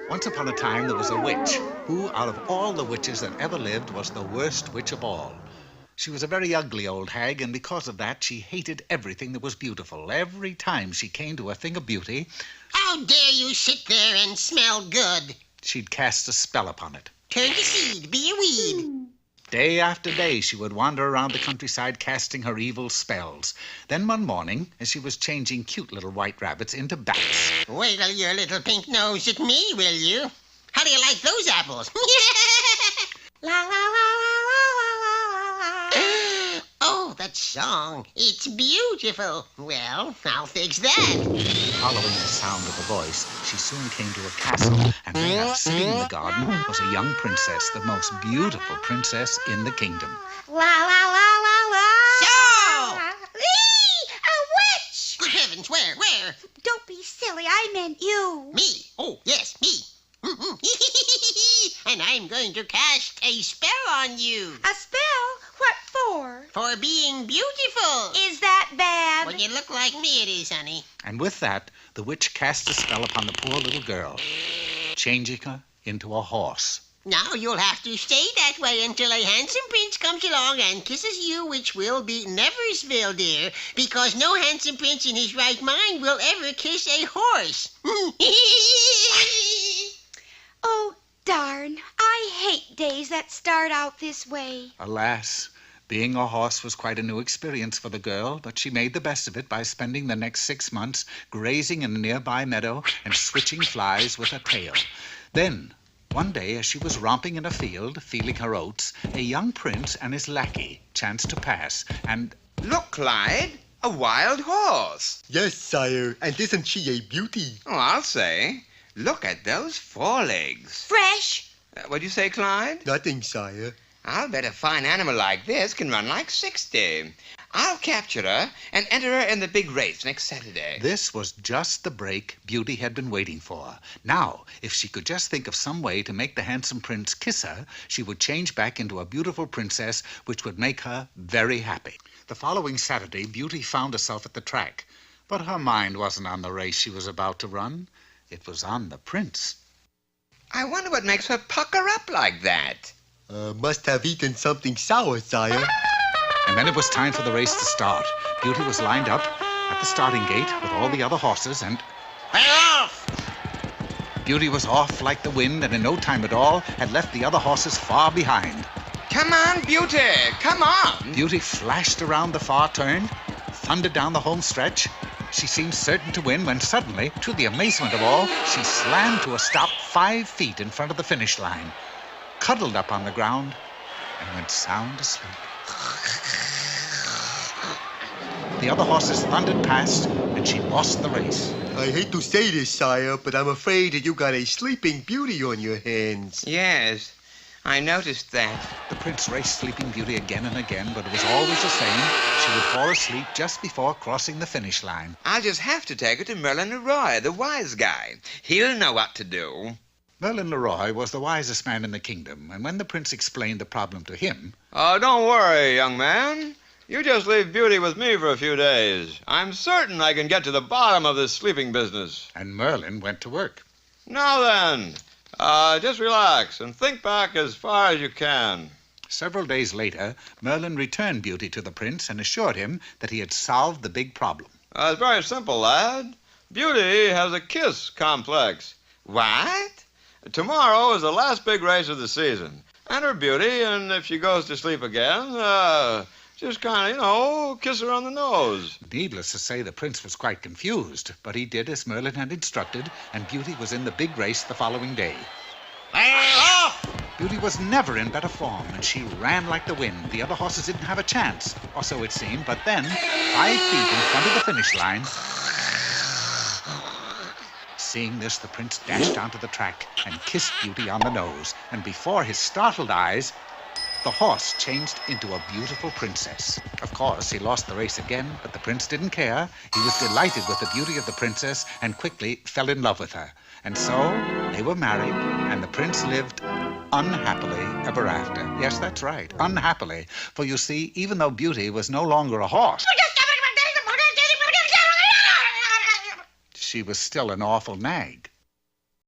Once upon a time, there was a witch who, out of all the witches that ever lived, was the worst witch of all. She was a very ugly old hag, and because of that, she hated everything that was beautiful. Every time she came to a thing of beauty, how dare you sit there and smell good? She'd cast a spell upon it. Turn to seed, be a weed. Day after day, she would wander around the countryside casting her evil spells. Then one morning, as she was changing cute little white rabbits into bats... Wiggle your little pink nose at me, will you? How do you like those apples? La la la la la la la. Oh, that song. It's beautiful. Well, I'll fix that. Following the sound of the voice, she soon came to a castle, and there, sitting in the garden, was a young princess, the most beautiful princess in the kingdom. La la la la la. So! A witch! Good heavens, where? Don't be silly, I meant you. Me? Oh, yes, me. And I'm going to cast a spell on you. A spell? What for? For being beautiful. Is that bad? When you look like me, it is, honey. And with that, the witch cast a spell upon the poor little girl, changing her into a horse. Now you'll have to stay that way until a handsome prince comes along and kisses you, which will be Neversville, dear, because no handsome prince in his right mind will ever kiss a horse. Oh, darn. I hate days that start out this way. Alas, being a horse was quite a new experience for the girl, but she made the best of it by spending the next 6 months grazing in a nearby meadow and switching flies with her tail. Then, one day, as she was romping in a field, feeling her oats, a young prince and his lackey chanced to pass, and... Look, Clyde, a wild horse. Yes, sire, and isn't she a beauty? Oh, I'll say. Look at those forelegs. Fresh? What'd you say, Clyde? Nothing, sire. I'll bet a fine animal like this can run like 60. I'll capture her and enter her in the big race next Saturday. This was just the break Beauty had been waiting for. Now, if she could just think of some way to make the handsome prince kiss her, she would change back into a beautiful princess, which would make her very happy. The following Saturday, Beauty found herself at the track, but her mind wasn't on the race she was about to run. It was on the prince. I wonder what makes her pucker up like that. Must have eaten something sour, sire. And then it was time for the race to start. Beauty was lined up at the starting gate with all the other horses, and... We're off! Beauty was off like the wind, and in no time at all had left the other horses far behind. Come on, Beauty, come on. Beauty flashed around the far turn, thundered down the home stretch. She seemed certain to win when suddenly, to the amazement of all, she slammed to a stop 5 feet in front of the finish line, cuddled up on the ground, and went sound asleep. The other horses thundered past, and she lost the race. I hate to say this, sire, but I'm afraid that you got a sleeping beauty on your hands. Yes, I noticed that. The prince raced Sleeping Beauty again and again, but it was always the same. She would fall asleep just before crossing the finish line. I'll just have to take her to Merlin Leroy, the wise guy. He'll know what to do. Merlin Leroy was the wisest man in the kingdom, and when the prince explained the problem to him... Don't worry, young man. You just leave Beauty with me for a few days. I'm certain I can get to the bottom of this sleeping business. And Merlin went to work. Now then, just relax and think back as far as you can. Several days later, Merlin returned Beauty to the prince and assured him that he had solved the big problem. It's very simple, lad. Beauty has a kiss complex. What? Tomorrow is the last big race of the season. Enter Beauty, and if she goes to sleep again, just kind of, kiss her on the nose. Needless to say, the prince was quite confused, but he did as Merlin had instructed, and Beauty was in the big race the following day. Beauty was never in better form, and she ran like the wind. The other horses didn't have a chance, or so it seemed, but then, 5 feet in front of the finish line... Seeing this, the prince dashed onto the track and kissed Beauty on the nose, and before his startled eyes, the horse changed into a beautiful princess. Of course, he lost the race again, but the prince didn't care. He was delighted with the beauty of the princess and quickly fell in love with her. And so they were married, and the prince lived unhappily ever after. Yes, that's right, unhappily. For you see, even though Beauty was no longer a horse, she was still an awful nag.